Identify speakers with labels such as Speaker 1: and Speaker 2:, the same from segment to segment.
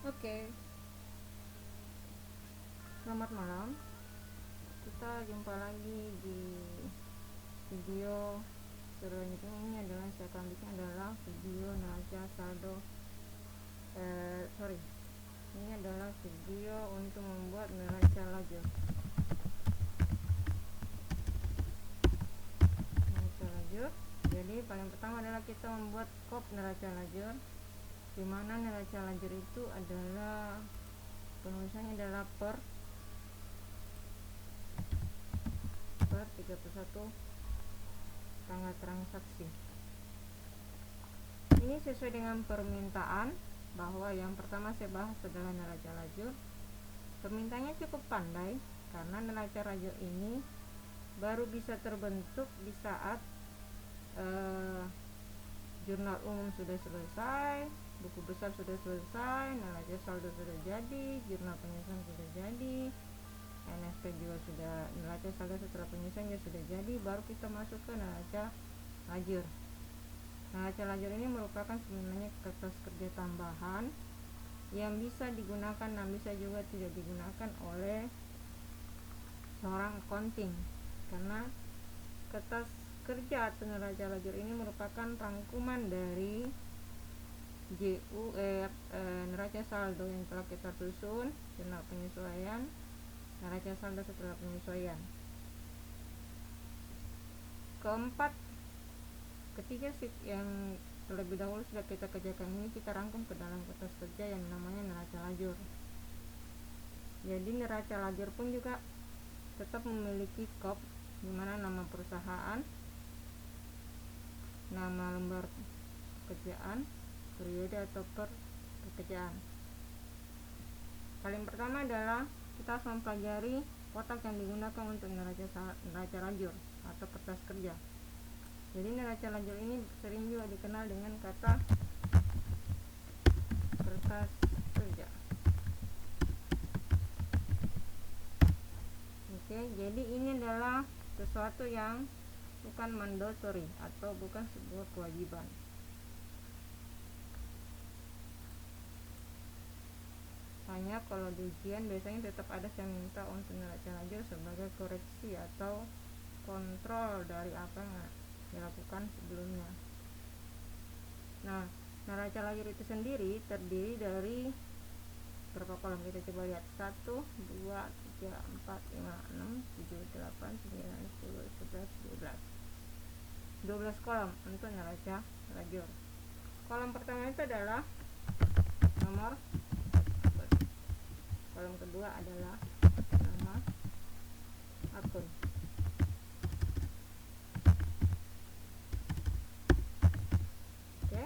Speaker 1: Oke, selamat malam. Kita jumpa lagi di video selanjutnya. Ini adalah saya akan bikin adalah video neraca saldo. Ini adalah video untuk membuat neraca lajur. Neraca lajur. Jadi paling pertama adalah kita membuat kop neraca lajur, di mana neraca lajur itu adalah penulisannya adalah per 31 tanggal transaksi. Ini sesuai dengan permintaan, bahwa yang pertama saya bahas adalah neraca lajur. Permintaannya cukup pandai karena neraca lajur ini baru bisa terbentuk di saat jurnal umum sudah selesai, buku besar sudah selesai, neraca saldo sudah jadi, jurnal penyusunan sudah jadi, NSP juga sudah, neraca saldo setelah penyusunan juga sudah jadi, baru kita masuk ke neraca lajur. Neraca lajur ini merupakan sebenarnya kertas kerja tambahan yang bisa digunakan dan bisa juga tidak digunakan oleh seorang accounting, karena kertas kerja atau neraca lajur ini merupakan rangkuman dari neraca saldo yang telah kita susun, jurnal penyesuaian, neraca saldo setelah penyesuaian. Ketiga sheet yang terlebih dahulu sudah kita kerjakan ini kita rangkum ke dalam kertas kerja yang namanya neraca lajur. Jadi neraca lajur pun juga tetap memiliki kop, di mana nama perusahaan, nama lembar pekerjaan, periode atau per pekerjaan. Paling pertama adalah kita harus mempelajari kotak yang digunakan untuk neraca lajur atau kertas kerja. Jadi neraca lajur ini sering juga dikenal dengan kata kertas kerja. Oke, jadi ini adalah sesuatu yang bukan mandatory atau bukan sebuah kewajiban. Hanya kalau di ujian biasanya tetap ada yang minta untuk neraca lajur sebagai koreksi atau kontrol dari apa yang dilakukan sebelumnya. Nah, neraca lajur itu sendiri terdiri dari berapa kolom? Kita coba lihat. 1, 2, 3, 4, 5, 6, 7, 8, 9, 10, 11, 12 kolom untuk neraca lajur. Kolom pertama itu adalah nomor akun. Kolom kedua adalah nama akun. Oke.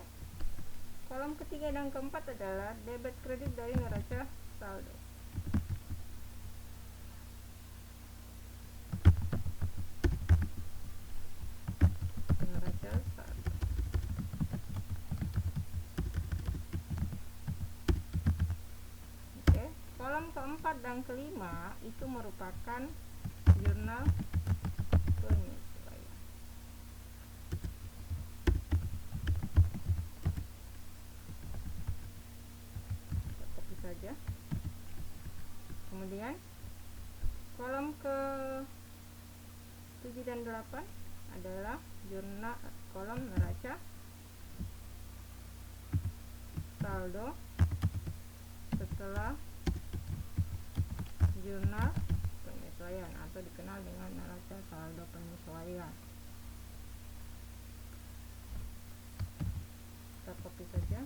Speaker 1: Kolom ketiga dan keempat adalah debit kredit dari neraca saldo. Neraca saldo. Oke. Kolom keempat dan kelima itu merupakan jurnal penyesuaian. Copy saja. Kemudian kolom ke 7 dan 8 adalah jurnal kolom neraca saldo setelah jurnal penyesuaian atau dikenal dengan neraca saldo penyesuaian. Kita copy saja.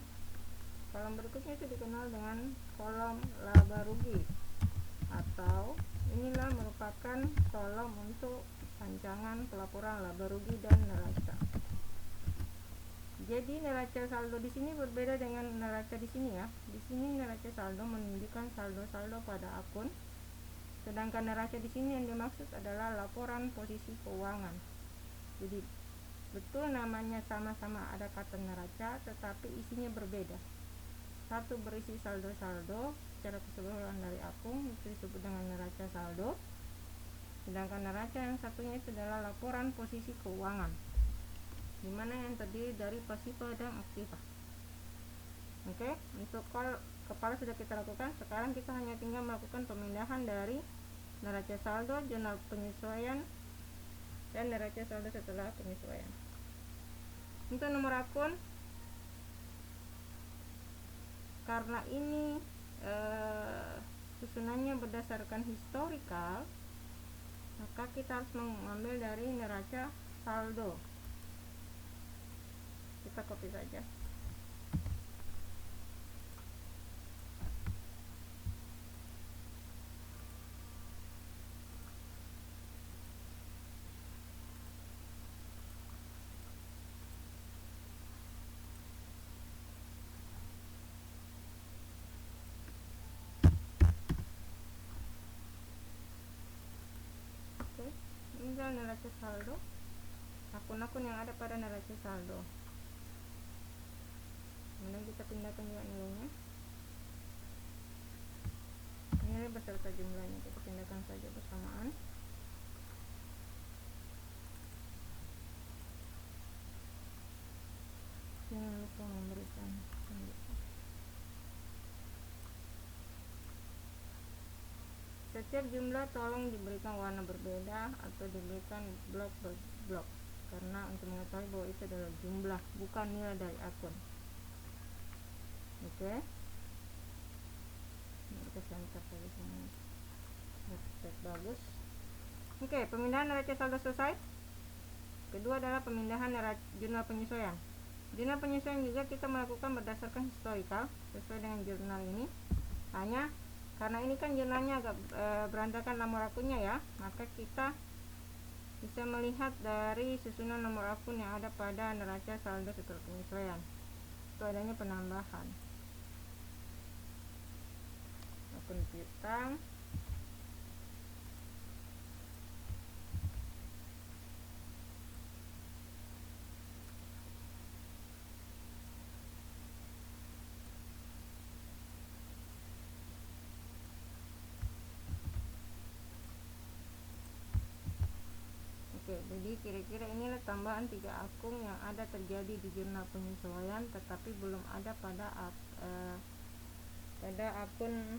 Speaker 1: Kolom berikutnya itu dikenal dengan kolom laba rugi, atau inilah merupakan kolom untuk rancangan pelaporan laba rugi dan neraca. Jadi neraca saldo di sini berbeda dengan neraca di sini ya. Di sini neraca saldo menunjukkan saldo-saldo pada akun, sedangkan neraca di sini yang dimaksud adalah laporan posisi keuangan. Jadi betul namanya sama-sama ada kata neraca, tetapi isinya berbeda. Satu berisi saldo-saldo secara keseluruhan dari akun, itu disebut dengan neraca saldo, sedangkan neraca yang satunya itu adalah laporan posisi keuangan, dimana yang terdiri dari pasifa dan aktiva. Oke, untuk kepala sudah kita lakukan. Sekarang kita hanya tinggal melakukan pemindahan dari neraca saldo, jurnal penyesuaian, dan neraca saldo setelah penyesuaian. Untuk nomor akun, karena ini susunannya berdasarkan historical, maka kita harus mengambil dari neraca saldo. Kita copy saja. Oke, tinggal neraca saldo, akun-akun yang ada pada neraca saldo. Kemudian kita pindahkan juga nilainya. Nilai beserta jumlahnya kita pindahkan saja bersamaan. Jangan lupa memberikan setiap jumlah tolong diberikan warna berbeda atau diberikan blok per blok, karena untuk mengetahui bahwa itu adalah jumlah, bukan nilai dari akun. Oke, kita center saja semua. Bagus. Oke, pemindahan neraca saldo selesai. Kedua adalah pemindahan jurnal penyesuaian. Jurnal penyesuaian juga kita melakukan berdasarkan historical sesuai dengan jurnal ini. Hanya karena ini kan jurnalnya agak berantakan nomor akunnya ya, maka kita bisa melihat dari susunan nomor akun yang ada pada neraca saldo setelah penyesuaian. Itu adanya penambahan akun piutang, jadi kira-kira inilah tambahan 3 akun yang ada terjadi di jurnal penyesuaian tetapi belum ada pada akun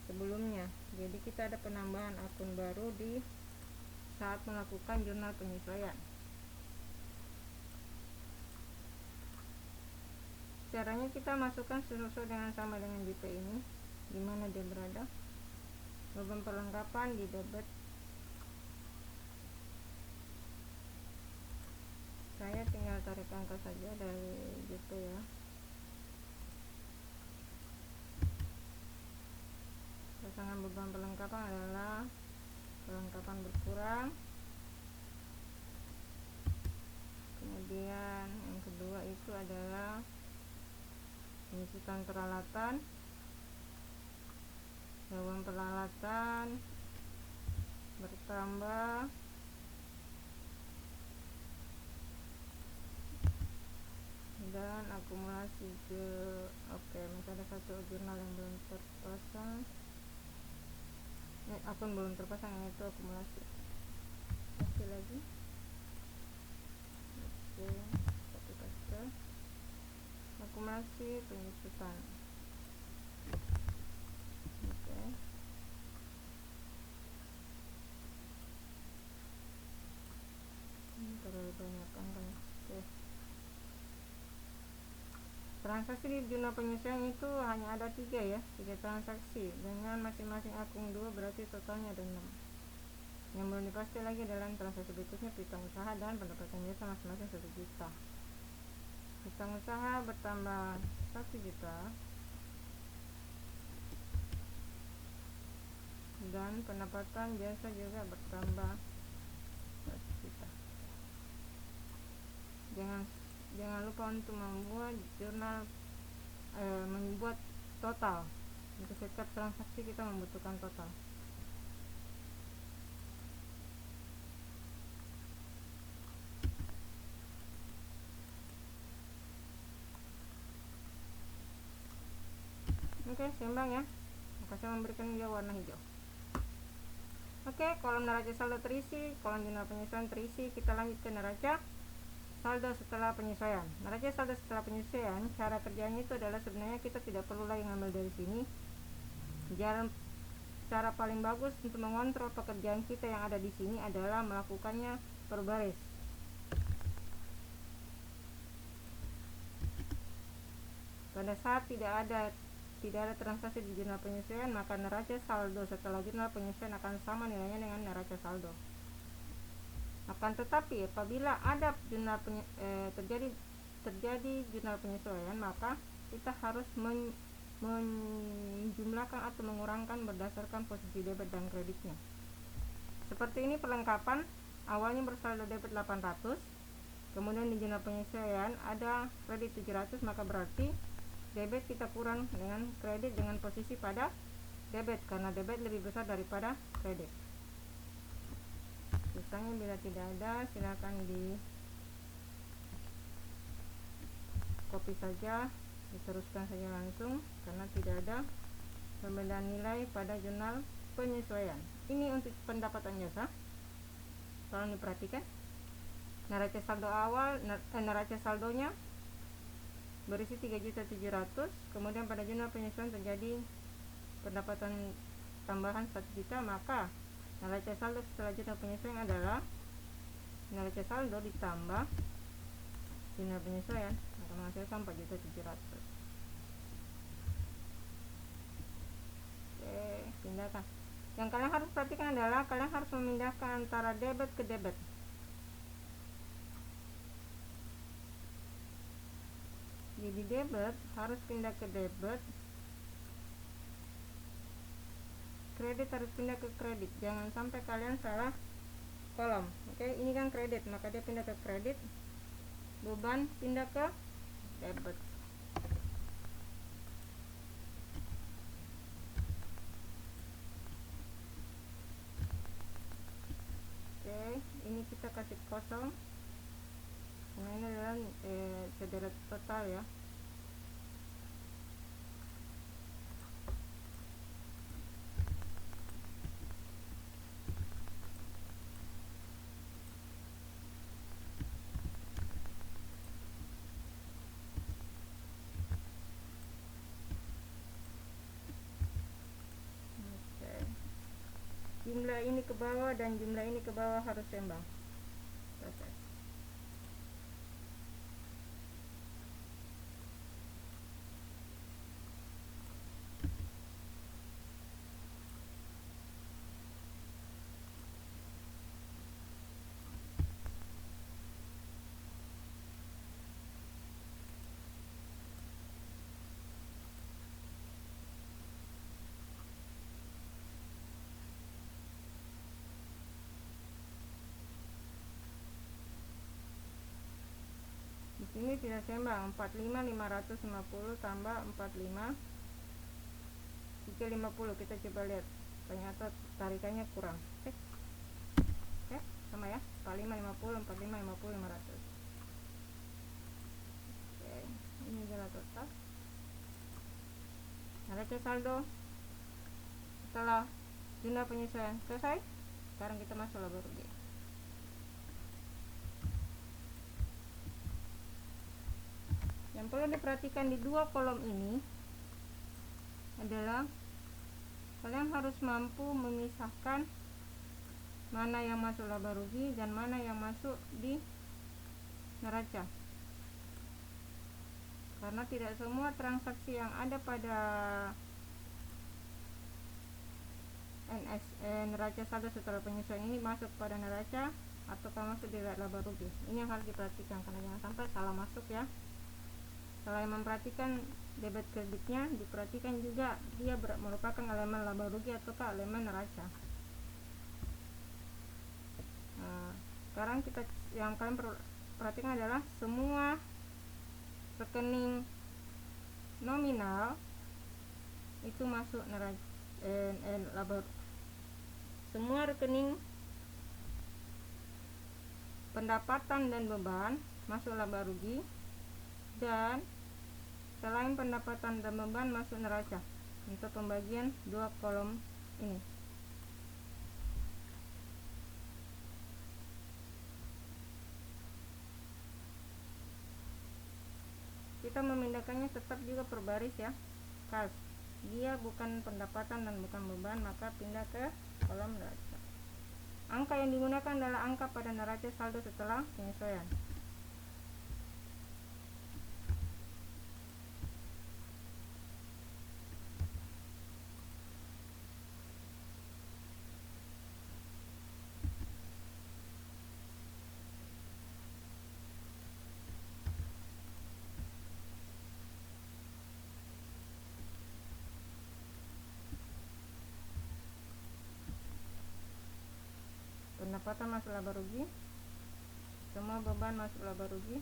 Speaker 1: sebelumnya. Jadi kita ada penambahan akun baru di saat melakukan jurnal penyesuaian. Caranya kita masukkan sesuai dengan sama dengan JP ini, dimana dia berada. Beban perlengkapan di debit. Saya tinggal tarik angka saja dari JP ya. Pasangan beban perlengkapan adalah perlengkapan berkurang. Kemudian yang kedua itu adalah pengisian peralatan. Beban peralatan bertambah. Dan akumulasi ke masih ada satu jurnal yang belum terpasang, akun belum terpasang, yaitu akumulasi. Oke, lagi copy paste akumulasi penyusutan. Ini terlalu banyak angkanya. Transaksi di jurnal penyesuaian itu hanya ada 3 ya, 3 transaksi dengan masing-masing akun 2, berarti totalnya ada 6. Yang belum dipasti lagi adalah transaksi berikutnya piutang usaha dan pendapatan jasa masing-masing 1 juta. Piutang usaha bertambah 1 juta dan pendapatan jasa juga bertambah 1 juta. Jangan lupa untuk membuat jurnal, membuat total. Untuk setiap transaksi kita membutuhkan total. Oke, seimbang ya. Maka saya memberikan dia warna hijau. Oke, kolom neraca saldo terisi, kolom jurnal penyesuaian terisi. Kita lanjut ke neraca saldo setelah penyesuaian. Neraca saldo setelah penyesuaian, cara kerjanya itu adalah sebenarnya kita tidak perlu lagi ngambil dari sini. Cara paling bagus untuk mengontrol pekerjaan kita yang ada di sini adalah melakukannya per baris. Pada saat tidak ada transaksi di jurnal penyesuaian, maka neraca saldo setelah jurnal penyesuaian akan sama nilainya dengan neraca saldo. Akan tetapi apabila ada terjadi jurnal penyesuaian, maka kita harus menjumlahkan atau mengurangkan berdasarkan posisi debit dan kreditnya. Seperti ini perlengkapan. Awalnya bersaldo debit 800, kemudian di jurnal penyesuaian ada kredit 700, maka berarti debit kita kurang dengan kredit dengan posisi pada debit, karena debit lebih besar daripada kredit. Sisanya bila tidak ada, silakan di copy saja, diteruskan saja langsung, karena tidak ada perbedaan nilai pada jurnal penyesuaian. Ini untuk pendapatan jasa. Tolong diperhatikan. Neraca saldo awal, neraca saldonya berisi 3.700.000, kemudian pada jurnal penyesuaian terjadi pendapatan tambahan 1 juta, maka neraca saldo setelah jurnal penyesuaian adalah neraca saldo ditambah jurnal penyesuaian akan menghasilkan 4.700.000. Oke, pindahkan. Yang kalian harus perhatikan adalah kalian harus memindahkan antara debit ke debit. Jadi debit harus pindah ke debit, kredit harus pindah ke kredit. Jangan sampai kalian salah kolom. Oke, ini kan kredit, maka dia pindah ke kredit. Beban pindah ke debit. Oke, ini kita kasih kosong. Nah, ini adalah sederet total ya. Jumlah ini ke bawah dan jumlah ini ke bawah harus seimbang. Selesai. Ini tidak seimbang. 45.550 tambah 45 350. Kita coba lihat, ternyata tarikannya kurang. Oke, sama ya, 45.50 45.50 500. Oke, ini adalah total neraca saldo setelah jurnal penyesuaian selesai. Sekarang kita masuk laba rugi. Yang perlu diperhatikan di dua kolom ini adalah kalian harus mampu memisahkan mana yang masuk laba rugi dan mana yang masuk di neraca, karena tidak semua transaksi yang ada pada neraca saldo setelah penyesuaian ini masuk pada neraca atau masuk di laba rugi. Ini yang harus diperhatikan, karena jangan sampai salah masuk ya. Selain memperhatikan debit kreditnya, diperhatikan juga dia merupakan elemen laba rugi ataukah elemen neraca. Nah, sekarang yang kalian perhatikan adalah semua rekening nominal itu masuk neraca, laba. Semua rekening pendapatan dan beban masuk laba rugi, dan selain pendapatan dan beban masuk neraca untuk pembagian dua kolom ini. kita memindahkannya tetap juga per baris ya, kas. Dia bukan pendapatan dan bukan beban, maka pindah ke kolom neraca. Angka yang digunakan adalah angka pada neraca saldo setelah penyesuaian. Pendapatan masuk laba rugi, semua beban masuk laba rugi,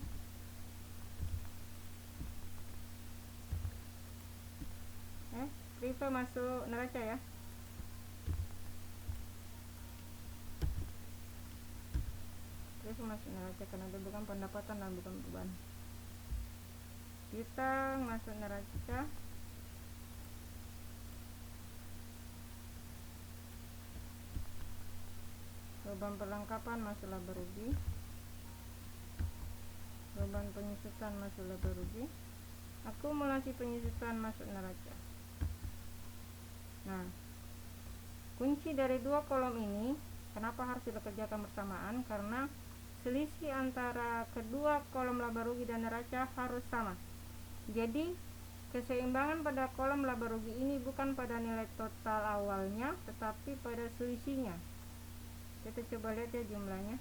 Speaker 1: priva masuk neraca ya. Priva masuk neraca karena dia bukan pendapatan dan bukan beban. Piutang masuk neraca, beban perlengkapan masuk laba rugi, beban penyusutan masuk laba rugi, akumulasi penyusutan masuk neraca. Nah, kunci dari dua kolom ini kenapa harus dikerjakan bersamaan? Karena selisih antara kedua kolom laba rugi dan neraca harus sama. Jadi keseimbangan pada kolom laba rugi ini bukan pada nilai total awalnya, tetapi pada selisihnya. Kita coba lihat ya jumlahnya.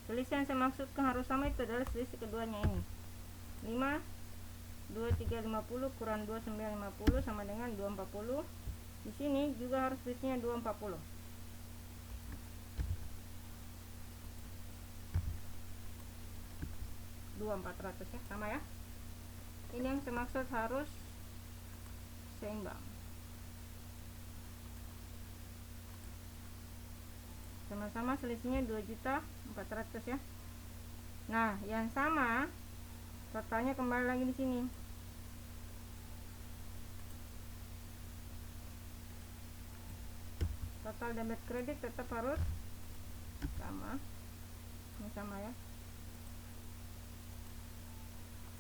Speaker 1: Selisih yang saya maksudkan harus sama itu adalah selisih keduanya ini. 5 2350 kurang 2950 sama dengan 240. Di sini juga harus selisihnya 240. 2400 ya, sama ya. Ini yang saya maksud harus seimbang. Sama-sama selisihnya 2.400.000 ya. Nah, yang sama totalnya kembali lagi di sini. Total debit kredit tetap harus sama. Ini sama ya.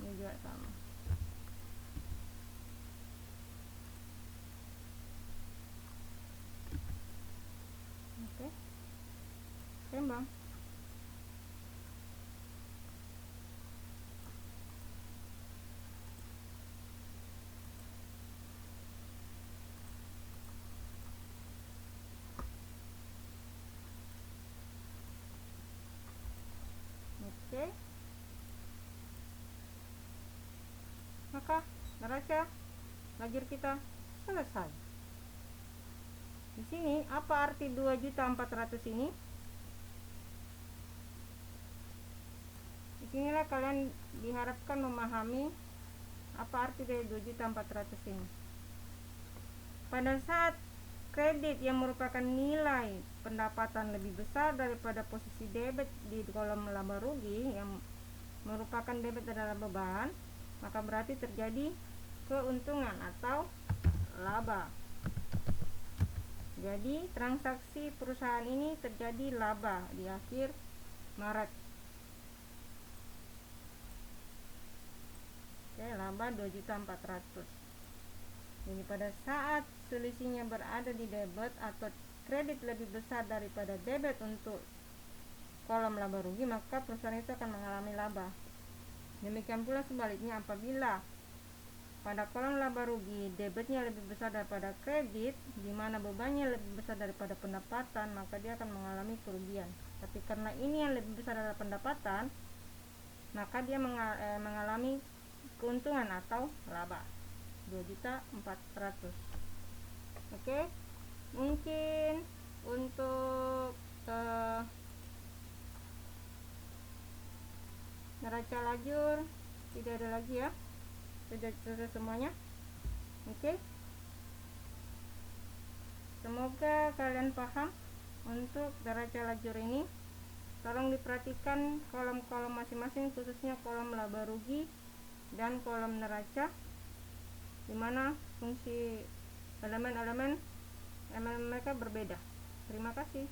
Speaker 1: Ini juga sama. Oke. Seimbang. Oke. Maka neraca lajur kita selesai. Di sini apa arti 2.400.000 ini? Disinilah kalian diharapkan memahami apa arti dari 2.400.000 ini. Pada saat kredit yang merupakan nilai pendapatan lebih besar daripada posisi debit di kolom laba rugi yang merupakan debit adalah beban, maka berarti terjadi keuntungan atau laba. Jadi transaksi perusahaan ini terjadi laba di akhir Maret. Oke, laba 2.400.000. Jadi pada saat selisihnya berada di debit atau kredit lebih besar daripada debit untuk kolom laba rugi, maka perusahaan itu akan mengalami laba. Demikian pula sebaliknya, apabila pada kolom laba rugi debitnya lebih besar daripada kredit, di mana bebannya lebih besar daripada pendapatan, maka dia akan mengalami kerugian. Tapi karena ini yang lebih besar adalah pendapatan, maka dia mengalami keuntungan atau laba 2.400.000. Oke, Mungkin untuk neraca lajur tidak ada lagi ya, sudah selesai semuanya. Oke, semoga kalian paham untuk neraca lajur ini. Tolong diperhatikan kolom-kolom masing-masing, khususnya kolom laba rugi dan kolom neraca, dimana fungsi elemen-elemen mereka berbeda. Terima kasih.